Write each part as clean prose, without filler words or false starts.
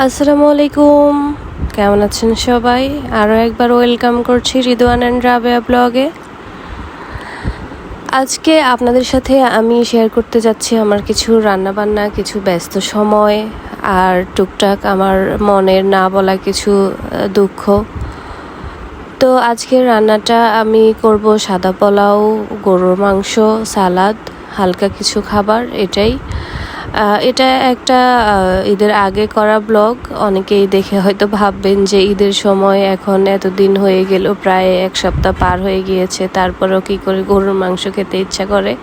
আসসালামু আলাইকুম, কেমন আছেন সবাই? আরও একবার ওয়েলকাম করছি রিদওয়ান অ্যান্ড রাবেয়া ব্লগে। আজকে আপনাদের সাথে আমি শেয়ার করতে যাচ্ছি আমার কিছু রান্নাবান্না, কিছু ব্যস্ত সময় আর টুকটাক আমার মনের না বলা কিছু দুঃখ। তো আজকের রান্নাটা আমি করব সাদা পোলাও, গরুর মাংস, সালাদ, হালকা কিছু খাবার। এটা একটা ঈদের আগে করা ব্লগ। অনেকেই দেখে হয়তো ভাববেন যে ঈদের সময় এখন এতদিন হয়ে গেল, প্রায় এক সপ্তাহ পার হয়ে গিয়েছে, তারপরেও কী করে গরুর মাংস খেতে ইচ্ছা করে।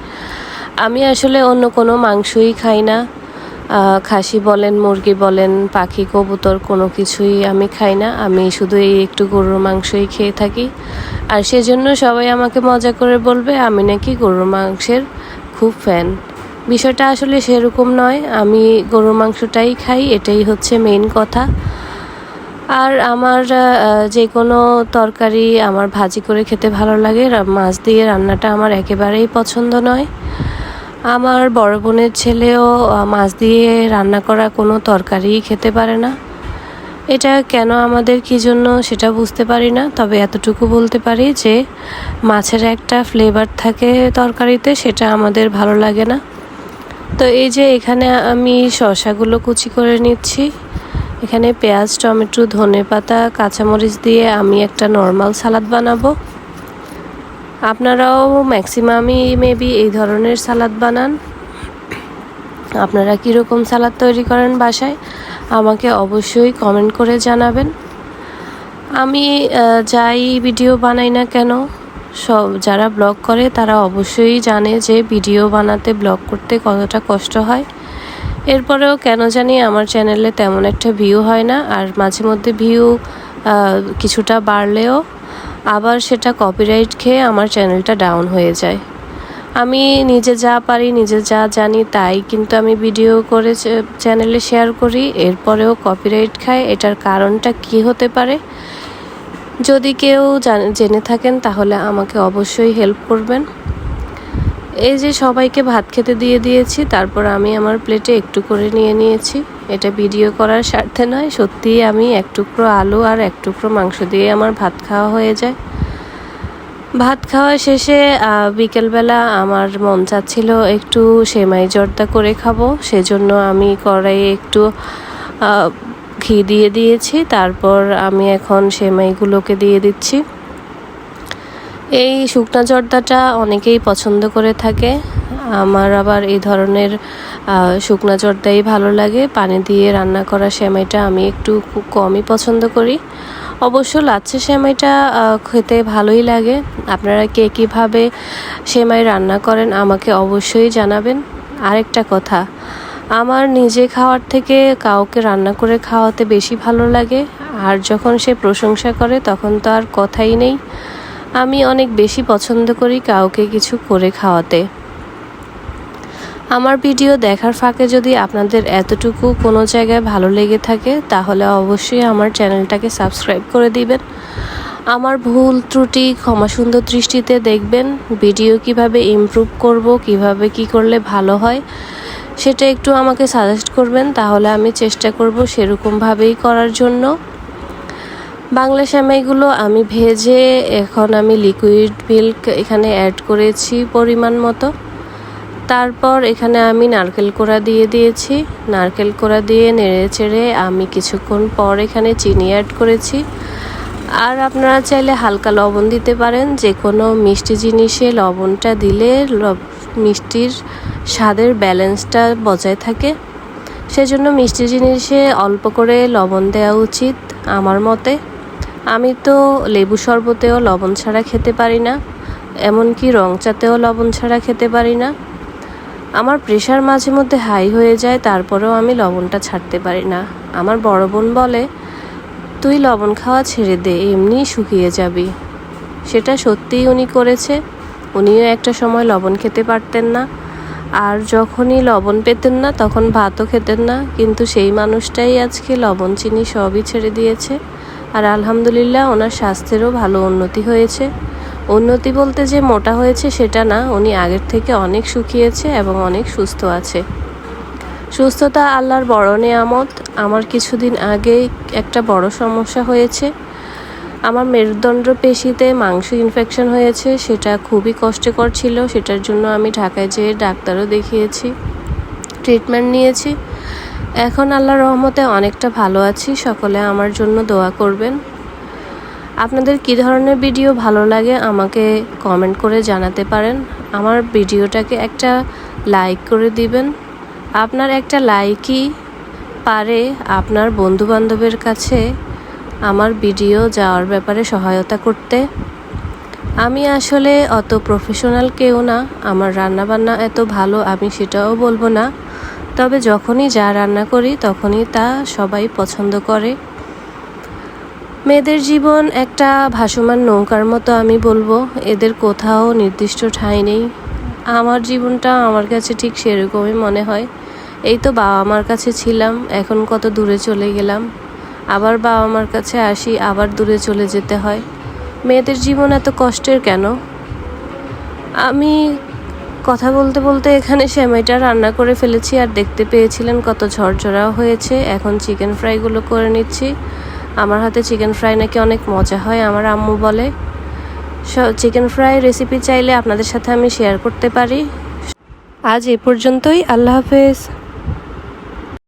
আমি আসলে অন্য কোনো মাংসই খাই না। খাসি বলেন, মুরগি বলেন, পাখি, কবুতর কোনো কিছুই আমি খাই না। আমি শুধু এই একটু গরুর মাংসই খেয়ে থাকি। আর সেজন্য সবাই আমাকে মজা করে বলবে আমি নাকি গরুর মাংসের খুব ফ্যান। বিষয়টা আসলে সেরকম নয়, আমি গরুর মাংসটাই খাই, এটাই হচ্ছে মেইন কথা। আর আমার যে কোনো তরকারি আমার ভাজি করে খেতে ভালো লাগে, মাছ দিয়ে রান্নাটা আমার একেবারেই পছন্দ নয়। আমার বড় বোনের ছেলেও মাছ দিয়ে রান্না করা কোনো তরকারিই খেতে পারে না। এটা কেন, আমাদের কী জন্য সেটা বুঝতে পারি না। তবে এতটুকু বলতে পারি যে মাছের একটা ফ্লেভার থাকে তরকারিতে, সেটা আমাদের ভালো লাগে না। তো এই যে এখানে আমি শসাগুলো কুচি করে নিচ্ছি। এখানে পেঁয়াজ, টমেটো, ধনেপাতা, কাঁচামরিচ দিয়ে আমি একটা নর্মাল সালাদ বানাবো। আপনারাও ম্যাক্সিমামই মেবি এই ধরনের সালাদ বানান। আপনারা কীরকম সালাদ তৈরি করেন বাসায় আমাকে অবশ্যই কমেন্ট করে জানাবেন। আমি যাই ভিডিও বানাই না কেন, যারা ব্লগ করে তারা অবশ্যই জানে যে ভিডিও বানাতে, ব্লগ করতে কতটা কষ্ট হয়। এরপরেও কেন জানি আমার চ্যানেলে তেমন একটা ভিউ হয় না। আর মাঝে মধ্যে ভিউ কিছুটা বাড়লেও আবার সেটা কপিরাইট খেয়ে আমার চ্যানেলটা ডাউন হয়ে যায়। আমি নিজে যা পারি, নিজে যা জানি তাই কিন্তু আমি ভিডিও করে চ্যানেলে শেয়ার করি, এরপরেও কপিরাইট খায়। এটার কারণটা কি হতে পারে? যদি কেউ জেনে থাকেন তাহলে আমাকে অবশ্যই হেল্প করবেন। এই যে সবাইকে ভাত খেতে দিয়ে দিয়েছি, তারপর আমি আমার প্লেটে একটু করে নিয়ে নিয়েছি। এটা ভিডিও করার স্বার্থে নয়, সত্যিই আমি এক টুকরো আলু আর এক টুকরো মাংস দিয়ে আমার ভাত খাওয়া হয়ে যায়। ভাত খাওয়া শেষে বিকেলবেলা আমার মন চাচ্ছিল একটু সেমাই জর্দা করে খাবো, সেজন্য আমি কড়াইয়ে একটু ঘি দিয়ে দিয়েছি। তারপর আমি এখন সেমাইগুলোকে দিয়ে দিচ্ছি। এই শুকনা জর্দাটা অনেকেই পছন্দ করে থাকে, আমার আবার এই ধরনের শুকনা জর্দাই ভালো লাগে। পানি দিয়ে রান্না করা সেমাইটা আমি একটু খুব কমই পছন্দ করি। অবশ্য লাচ্ছা সেমাইটা খেতে ভালোই লাগে। আপনারা কে কীভাবে সেমাই রান্না করেন আমাকে অবশ্যই জানাবেন। আরেকটা কথা, আমার নিজে খাওয়ার থেকে কাউকে রান্না করে খাওয়াতে বেশি ভালো লাগে। আর যখন সে প্রশংসা করে তখন তো আর কথাই নেই। আমি অনেক বেশি পছন্দ করি কাউকে কিছু করে খাওয়াতে। আমার ভিডিও দেখার ফাঁকে যদি আপনাদের এতটুকু কোনো জায়গায় ভালো লেগে থাকে তাহলে অবশ্যই আমার চ্যানেলটাকে সাবস্ক্রাইব করে দিবেন। আমার ভুল ত্রুটি ক্ষমা সুন্দর দৃষ্টিতে দেখবেন। ভিডিও কিভাবে ইমপ্রুভ করব, কিভাবে কি করলে ভালো হয় সেটা একটু আমাকে সাজেস্ট করবেন, তাহলে আমি চেষ্টা করব সেরকমভাবেই করার জন্য। বাংলা সেমাইগুলো আমি ভেজে এখন আমি লিকুইড মিল্ক এখানে অ্যাড করেছি পরিমাণ মতো। তারপর এখানে আমি নারকেল কোড়া দিয়ে দিয়েছি। নারকেল কোড়া দিয়ে নেড়ে চেড়ে আমি কিছুক্ষণ পর এখানে চিনি অ্যাড করেছি। আর আপনারা চাইলে হালকা লবণ দিতে পারেন। যে কোনো মিষ্টি জিনিসে লবণটা দিলে মিষ্টির স্বাদের ব্যালেন্সটা বজায় থাকে, সেজন্য মিষ্টি জিনিসে অল্প করে লবণ দেওয়া উচিত আমার মতে। আমি তো লেবু শরবতেও লবণ ছাড়া খেতে পারি না, এমনকি রং চাতেও লবণ ছাড়া খেতে পারি না। আমার প্রেশার মাঝে মধ্যে হাই হয়ে যায়, তারপরেও আমি লবণটা ছাড়তে পারি না। আমার বড় বোন বলে তুই লবণ খাওয়া ছেড়ে দে, এমনি শুকিয়ে যাবি। সেটা সত্যিই উনি করেছে। উনিও একটা সময় লবণ খেতে পারতেন না, আর যখনই লবণ পেতেন না তখন ভাতও খেতেন না। কিন্তু সেই মানুষটাই আজকে লবণ চিনি সবই ছেড়ে দিয়েছে। আর আলহামদুলিল্লাহ ওনার স্বাস্থ্যেরও ভালো উন্নতি হয়েছে। উন্নতি বলতে যে মোটা হয়েছে সেটা না, উনি আগের থেকে অনেক শুকিয়েছে এবং অনেক সুস্থ আছে। সুস্থতা আল্লাহর বড় নেয়ামত। আমার কিছুদিন আগে একটা বড় সমস্যা হয়েছে। আমার মেরুদণ্ড পেশিতে মাংস ইনফেকশন হয়েছে, সেটা খুবই কষ্টকর ছিল। সেটার জন্য আমি ঢাকায় যেয়ে ডাক্তারও দেখিয়েছি, ট্রিটমেন্ট নিয়েছি। এখন আল্লাহর রহমতে অনেকটা ভালো আছি। সকলে আমার জন্য দোয়া করবেন। আপনাদের কী ধরনের ভিডিও ভালো লাগে আমাকে কমেন্ট করে জানাতে পারেন। আমার ভিডিওটাকে একটা লাইক করে দিবেন। আপনার একটা লাইকই পারে আপনার বন্ধুবান্ধবের কাছে আমার ভিডিও যাওয়ার ব্যাপারে সহায়তা করতে। আমি আসলে অত প্রফেশনাল কেউ না, আমার রান্নাবান্না এত ভালো আমি সেটাও বলবো না, তবে যখনই যা রান্না করি তখনই তা সবাই পছন্দ করে। মেয়েদের জীবন একটা ভাসমান নৌকার মতো আমি বলবো, এদের কোথাও নির্দিষ্ট ঠাঁই নেই। আমার জীবনটা আমার কাছে ঠিক সেরকমই মনে হয়। এই তো বাবা মার কাছে ছিলাম, এখন কত দূরে চলে গেলাম, আবার বাবা মার কাছে আসি, আবার দূরে চলে যেতে হয়। মেয়েদের জীবন এত কষ্টের কেন? আমি কথা বলতে বলতে এখানে সেমাইটা রান্না করে ফেলেছি, আর দেখতে পেয়েছিলেন কত ঝরঝরাও হয়েছে। এখন চিকেন ফ্রাইগুলো করে নিচ্ছি। আমার হাতে চিকেন ফ্রাই নাকি অনেক মজা হয়, আমার আম্মু বলে। চিকেন ফ্রাই রেসিপি চাইলে আপনাদের সাথে আমি শেয়ার করতে পারি। আজ এ পর্যন্তই। আল্লাহ হাফেজ।